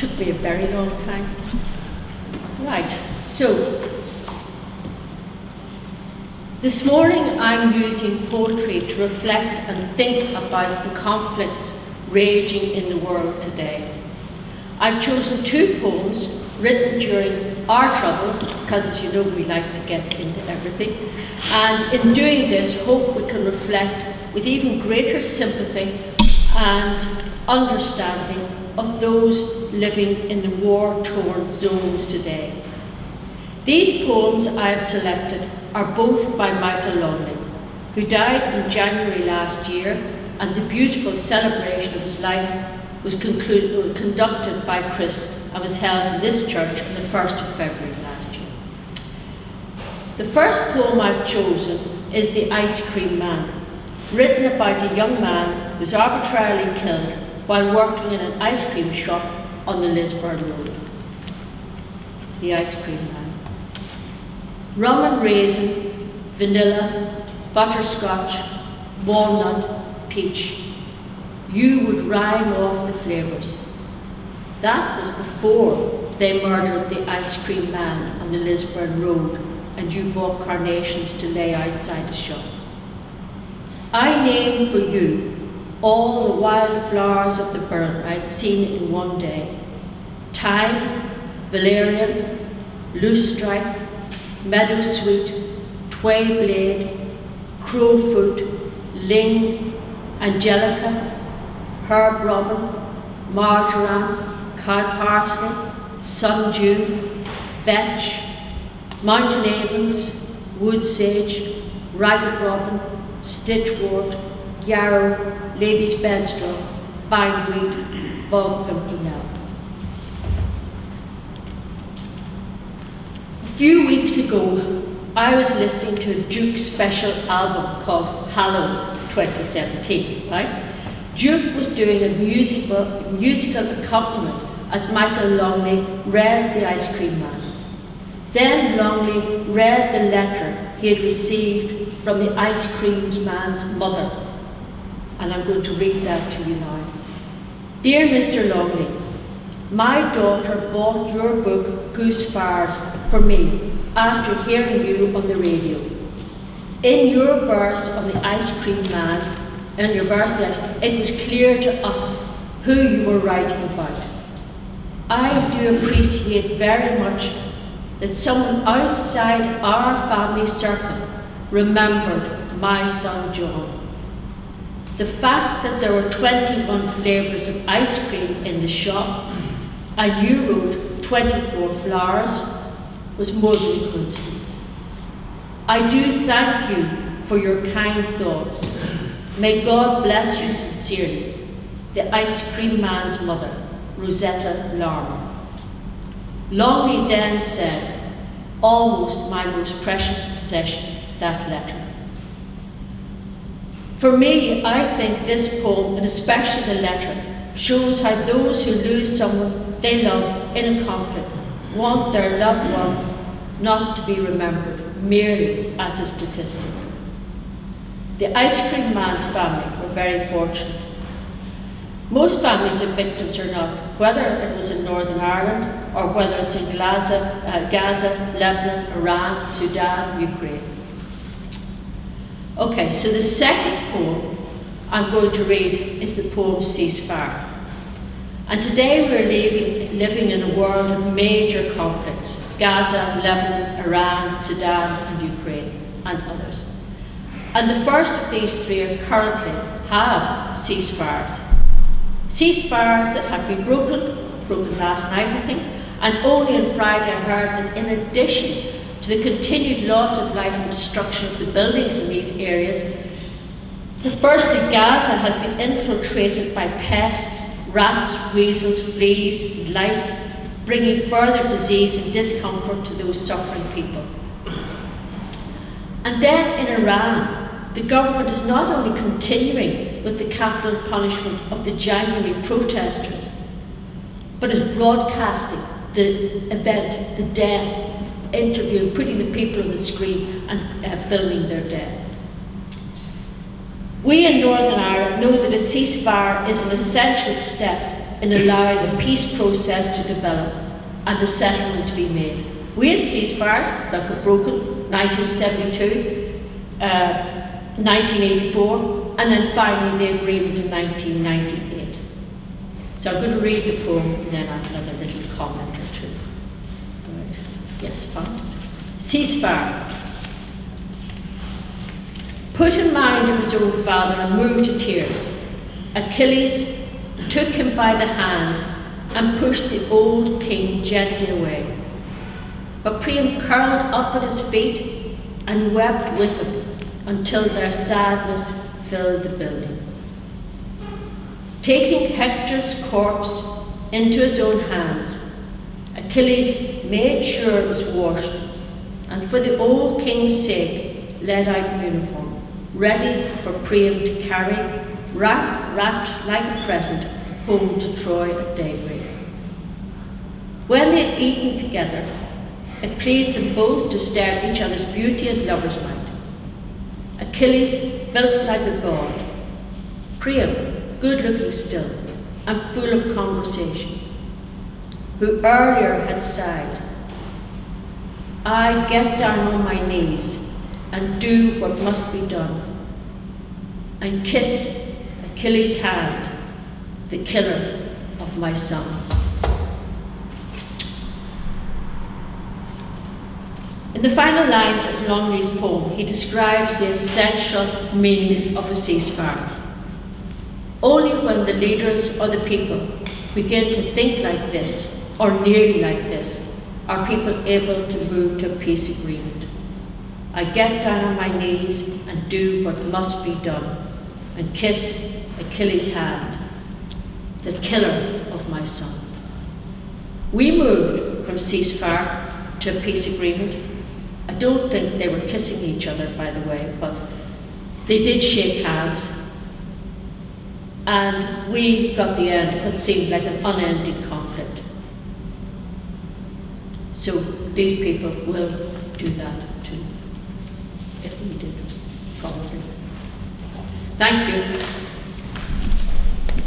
Took me a very long time. Right, so this morning I'm using poetry to reflect and think about the conflicts raging in the world today. I've chosen two poems written during our troubles, because as you know we like to get into everything, and in doing this hope we can reflect with even greater sympathy and understanding of those living in the war-torn zones today. These poems I have selected are both by Michael Longley, who died in January last year, and the beautiful celebration of his life was conducted by Chris and was held in this church on the 1st of February last year. The first poem I've chosen is The Ice Cream Man, written about a young man who was arbitrarily killed while working in an ice cream shop on the Lisburn Road. The Ice Cream Man. Rum and raisin, vanilla, butterscotch, walnut, peach. You would rhyme off the flavours. That was before they murdered the ice cream man on the Lisburn Road and you bought carnations to lay outside the shop. I named for you all the wild flowers of the burn I'd seen in one day. Thyme, valerian, loosestrife, meadowsweet, tway blade, crowfoot, ling, angelica, herb robin, marjoram, cow parsley, sundew, vetch, mountain avens, wood sage, ragged robin, stitchwort, yarrow, lady's bedstraw, bindweed, bog pimpernel. A few weeks ago, I was listening to a Duke special album called Hallow 2017, right? Duke was doing a musical accompaniment as Michael Longley read The Ice Cream Man. Then Longley read the letter he had received from the ice cream man's mother. And I'm going to read that to you now. Dear Mr. Longley, my daughter bought your book Goose Fires for me after hearing you on the radio. In your verse on the ice cream man, it was clear to us who you were writing about. I do appreciate very much that someone outside our family circle remembered my son John. The fact that there were 21 flavours of ice cream in the shop and you wrote 24 flowers was more than a coincidence. I do thank you for your kind thoughts. May God bless you sincerely. The ice cream man's mother, Rosetta Larmer. Longley then said, almost my most precious possession, that letter. For me, I think this poem, and especially the letter, shows how those who lose someone they love in a conflict want their loved one not to be remembered merely as a statistic. The ice cream man's family were very fortunate. Most families of victims are not, whether it was in Northern Ireland or whether it's in Gaza, Lebanon, Iran, Sudan, Ukraine. Okay, so the second poem I'm going to read is the poem Ceasefire. And today we're living in a world of major conflicts: Gaza, Lebanon, Iran, Sudan, and Ukraine, and others. And the first of these three are currently have ceasefires. Ceasefires that have been broken last night, I think, and only on Friday I heard that in addition to the continued loss of life and destruction of the buildings in these areas, firstly Gaza has been infiltrated by pests, rats, weasels, fleas, and lice, bringing further disease and discomfort to those suffering people. And then in Iran, the government is not only continuing with the capital punishment of the January protesters, but is broadcasting the event, the death, interviewing, putting the people on the screen and filming their death. We in Northern Ireland know that a ceasefire is an essential step in allowing the peace process to develop and a settlement to be made. We had ceasefires that got broken, 1972, 1984, and then finally the agreement in 1998. So I'm going to read the poem and then I have another little comment or two. Right. Yes, fine. Ceasefire. Put in mind of his own father and moved to tears, Achilles took him by the hand and pushed the old king gently away. But Priam curled up at his feet and wept with him until their sadness filled the building. Taking Hector's corpse into his own hands, Achilles made sure it was washed, and for the old king's sake led out uniform, ready for Priam to carry, wrapped like a present, home to Troy at daybreak. When they had eaten together, it pleased them both to stare at each other's beauty as lovers might. Achilles built like a god, Priam good-looking still and full of conversation, who earlier had sighed, I get down on my knees and do what must be done, and kiss Achilles' hand, the killer of my son. In the final lines of Longley's poem, he describes the essential meaning of a ceasefire. Only when the leaders or the people begin to think like this, or nearly like this, are people able to move to a peace agreement. I get down on my knees and do what must be done, and kiss Achilles' hand, the killer of my son. We moved from ceasefire to a peace agreement. I don't think they were kissing each other, by the way, but they did shake hands, and we got the end of what seemed like an unending conflict. So these people will do that too, if we did, probably. Thank you.